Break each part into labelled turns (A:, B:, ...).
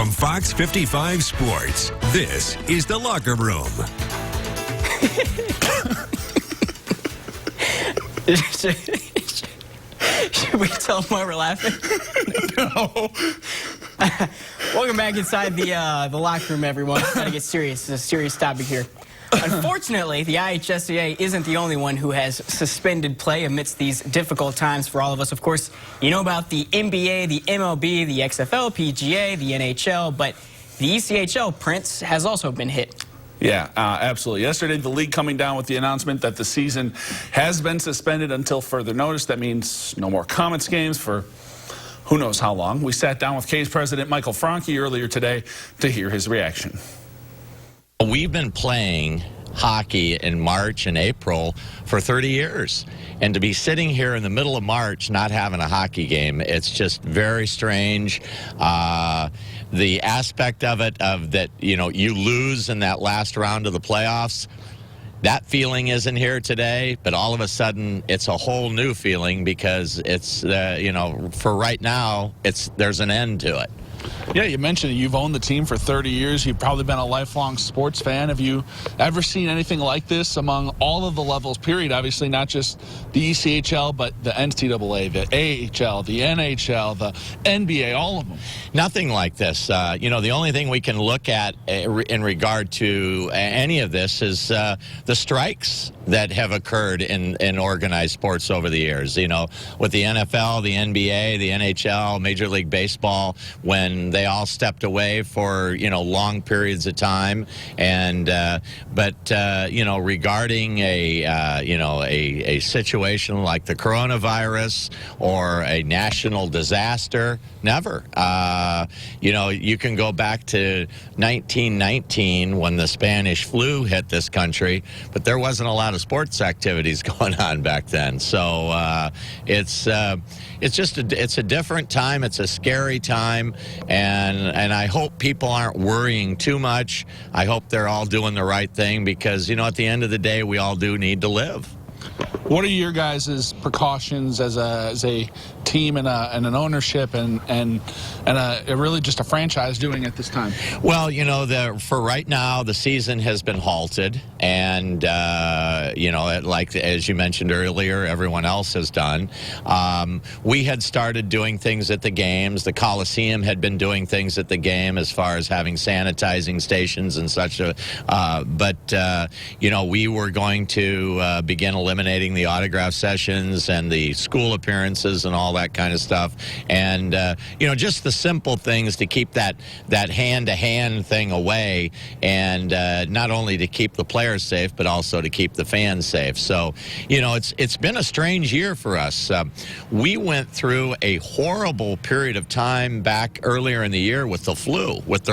A: From Fox 55 Sports, this is The Locker Room.
B: Should we tell them why we're laughing?
C: No.
B: Welcome back inside the locker room, everyone. Gotta get serious. It's a serious topic here. Unfortunately, the IHSAA isn't the only one who has suspended play amidst these difficult times for all of us. Of course, you know about the NBA, the MLB, the XFL, PGA, the NHL, but the ECHL, Prince, has also been hit.
C: Yeah, absolutely. Yesterday, the league coming down with the announcement that the season has been suspended until further notice. That means no more Komets games for who knows how long. We sat down with K's president, Michael Franke, earlier today to hear his reaction.
D: We've been playing hockey in March and April for 30 years. And to be sitting here in the middle of March not having a hockey game, it's just very strange. The aspect of it, that, you know, you lose in that last round of the playoffs, that feeling isn't here today, but all of a sudden it's a whole new feeling because it's, you know, for right now, there's an end to it.
C: Yeah, you mentioned you've owned the team for 30 years. You've probably been a lifelong sports fan. Have you ever seen anything like this among all of the levels, period? Obviously, not just the ECHL, but the NCAA, the AHL, the NHL, the NBA, all of them.
D: Nothing like this. You know, the only thing we can look at in regard to any of this is the strikes that have occurred in organized sports over the years. You know, with the NFL, the NBA, the NHL, Major League Baseball, when they all stepped away for, you know, long periods of time. And but you know, regarding a situation like the coronavirus or a national disaster, never. You know, you can go back to 1919 when the Spanish flu hit this country, but there wasn't a lot of sports activities going on back then. So it's just it's a different time. It's a scary time, and I hope people aren't worrying too much. I hope they're all doing the right thing because, you know, at the end of the day, we all do need to live.
C: What are your guys' precautions as a team and an ownership and really just a franchise doing at this time?
D: Well, you know, for right now, the season has been halted, and you know, like as you mentioned earlier, everyone else has done. We had started doing things at the games. The Coliseum had been doing things at the game as far as having sanitizing stations and such. But you know, we were going to begin eliminating the autograph sessions and the school appearances and all that kind of stuff, and you know, just the simple things to keep that hand-to-hand thing away, and not only to keep the players safe but also to keep the fans safe. So, you know, it's been a strange year for us. We went through a horrible period of time back earlier in the year with the flu, with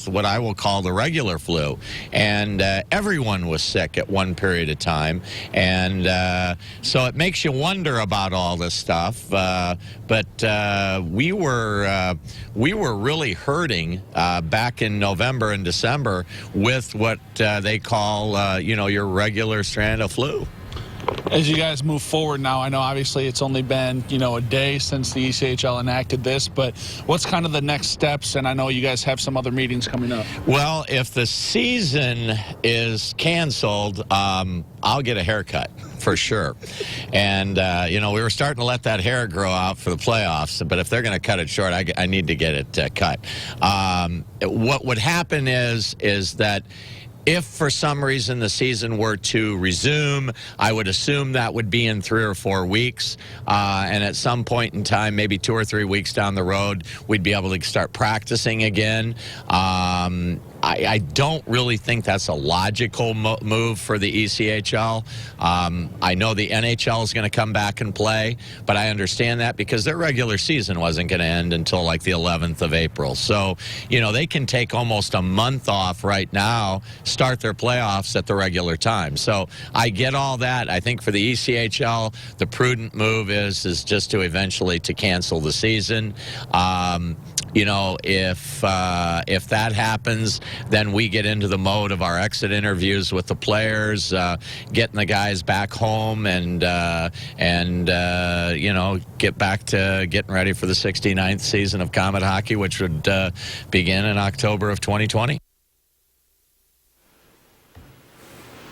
D: what I will call the regular flu, and everyone was sick at one period of time, and so it makes you wonder about all this stuff. But we were really hurting back in November and December with what they call you know, your regular strand of flu.
C: As you guys move forward now, I know obviously it's only been, you know, a day since the ECHL enacted this, but what's kind of the next steps? And I know you guys have some other meetings coming up.
D: Well, if the season is canceled, I'll get a haircut for sure. And, you know, we were starting to let that hair grow out for the playoffs, but if they're going to cut it short, I need to get it cut. What would happen is that if for some reason the season were to resume, I would assume that would be in 3 or 4 weeks. And at some point in time, maybe 2 or 3 weeks down the road, we'd be able to start practicing again. I don't really think that's a logical move for the ECHL. I know the NHL is going to come back and play, but I understand that because their regular season wasn't going to end until like the 11th of April. So, you know, they can take almost a month off right now, start their playoffs at the regular time. So I get all that. I think for the ECHL, the prudent move is just to eventually to cancel the season. you know, if that happens, then we get into the mode of our exit interviews with the players, getting the guys back home, and you know, get back to getting ready for the 69th season of Komet hockey, which would begin in October of 2020.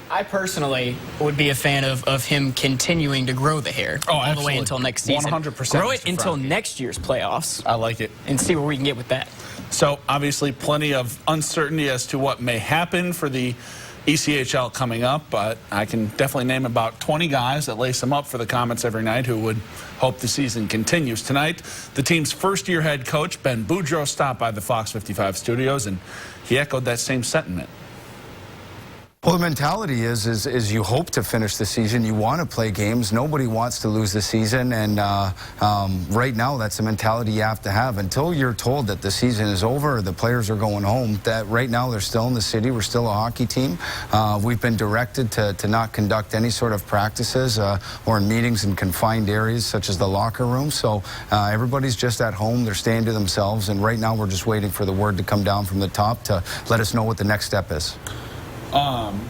B: I personally would be a fan of him continuing to grow the hair all the way until next season.
E: 100%.
B: Grow it until next year's playoffs.
E: I like it.
B: And see where we can get with that.
E: So, obviously, plenty of uncertainty as to what may happen for the ECHL coming up, but I can definitely name about 20 guys that lace them up for the Komets every night who would hope the season continues. Tonight, the team's first-year head coach, Ben Boudreau, stopped by the Fox 55 studios, and he echoed that same sentiment.
F: Well, the mentality is you hope to finish the season. You want to play games. Nobody wants to lose the season, and right now that's the mentality you have to have. Until you're told that the season is over, the players are going home, that right now they're still in the city. We're still a hockey team. We've been directed to not conduct any sort of practices or meetings in confined areas such as the locker room. So everybody's just at home. They're staying to themselves, and right now we're just waiting for the word to come down from the top to let us know what the next step is.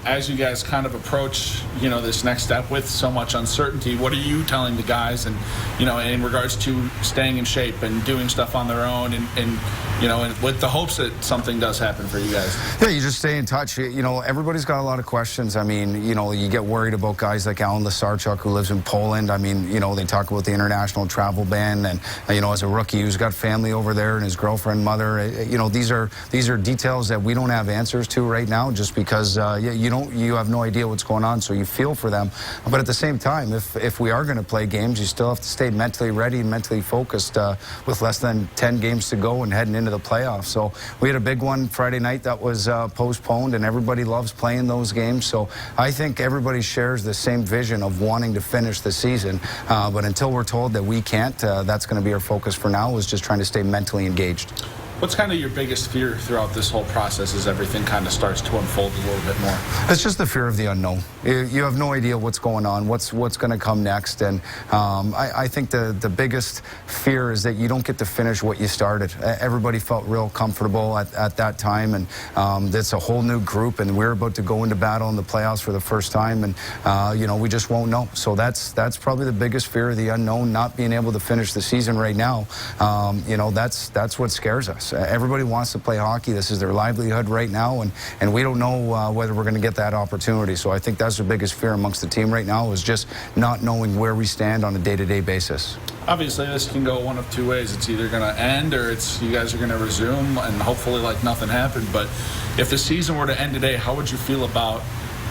E: As you guys kind of approach, you know, this next step with so much uncertainty, what are you telling the guys, and, you know, in regards to staying in shape and doing stuff on their own, and you know, and with the hopes that something does happen for you guys?
F: Yeah, you just stay in touch. You know, everybody's got a lot of questions. I mean, you know, you get worried about guys like Alan Lasarchuk, who lives in Poland. I mean, you know, they talk about the international travel ban, and, you know, as a rookie who's got family over there and his girlfriend, mother, you know, these are details that we don't have answers to right now, just because you have no idea what's going on, so you feel for them. But at the same time, if we are going to play games, you still have to stay mentally ready and mentally focused with less than 10 games to go and heading into the playoffs. So we had a big one Friday night that was postponed, and everybody loves playing those games. So I think everybody shares the same vision of wanting to finish the season. But until we're told that we can't, that's going to be our focus for now, is just trying to stay mentally engaged.
E: What's kind of your biggest fear throughout this whole process as everything kind of starts to unfold a little bit more?
F: It's just the fear of the unknown. You have no idea what's going on, what's going to come next. And I think the biggest fear is that you don't get to finish what you started. Everybody felt real comfortable at that time, and it's a whole new group, and we're about to go into battle in the playoffs for the first time, and you know, we just won't know. So that's probably the biggest fear of the unknown, not being able to finish the season right now. You know, that's what scares us. Everybody wants to play hockey. This is their livelihood right now, and we don't know whether we're going to get that opportunity. So I think that's the biggest fear amongst the team right now, is just not knowing where we stand on a day-to-day basis.
E: Obviously, this can go one of two ways. It's either going to end, or it's you guys are going to resume, and hopefully like nothing happened. But if the season were to end today, how would you feel about,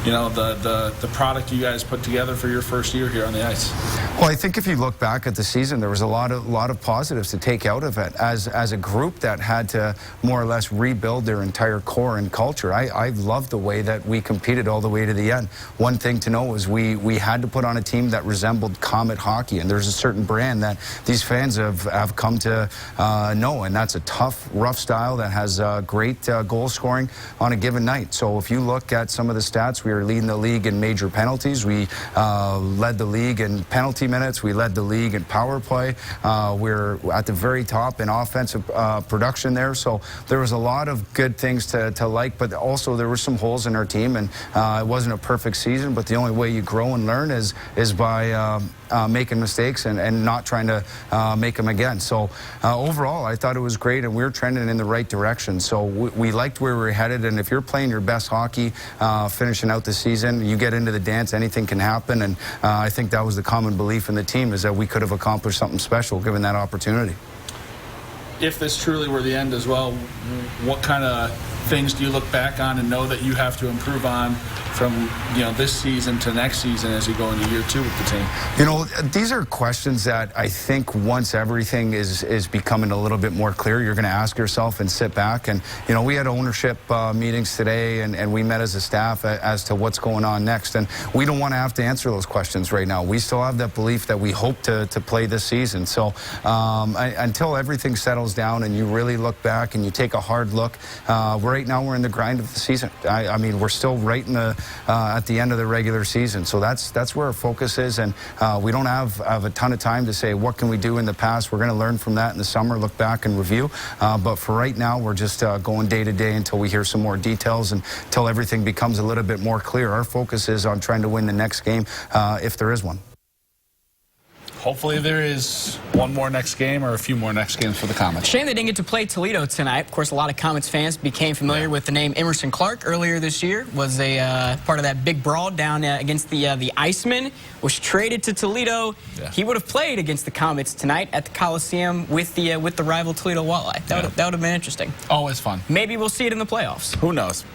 E: you know, the product you guys put together for your first year here on the ice?
F: Well, I think if you look back at the season, there was a lot of positives to take out of it. As a group that had to more or less rebuild their entire core and culture, I loved the way that we competed all the way to the end. One thing to know is we had to put on a team that resembled Komet hockey, and there's a certain brand that these fans have come to know, and that's a tough, rough style that has great goal scoring on a given night. So if you look at some of the stats, we were leading the league in major penalties. We led the league in penalty minutes. We led the league in power play. We're at the very top in offensive production there. So there was a lot of good things to like, but also there were some holes in our team, and it wasn't a perfect season, but the only way you grow and learn is by making mistakes and not trying to make them again. So overall, I thought it was great, and we were trending in the right direction. So we liked where we were headed, and if you're playing your best hockey, finishing out the season, you get into the dance, anything can happen, and I think that was the common belief in the team, is that we could have accomplished something special given that opportunity.
E: If this truly were the end as well, what kind of things do you look back on and know that you have to improve on from, you know, this season to next season as you go into year two with the team?
F: You know, these are questions that I think once everything is becoming a little bit more clear, you're going to ask yourself and sit back. And, you know, we had ownership meetings today, and we met as a staff as to what's going on next. And we don't want to have to answer those questions right now. We still have that belief that we hope to play this season. So until everything settles settles down and you really look back and you take a hard look, right now we're in the grind of the season. I mean, we're still right in the at the end of the regular season, so that's where our focus is, and we don't have a ton of time to say what can we do in the past. We're going to learn from that in the summer, look back and review, but for right now we're just going day to day until we hear some more details and until everything becomes a little bit more clear. Our focus is on trying to win the next game, if there is one.
E: Hopefully there is one more next game or a few more next games for the Komets.
B: Shame they didn't get to play Toledo tonight. Of course, a lot of Komets fans became familiar with the name Emerson Clark earlier this year. Was a part of that big brawl down against the Icemen. Was traded to Toledo. Yeah. He would have played against the Komets tonight at the Coliseum with the rival Toledo Walleye. That would have been interesting.
E: Always fun.
B: Maybe we'll see it in the playoffs.
E: Who knows?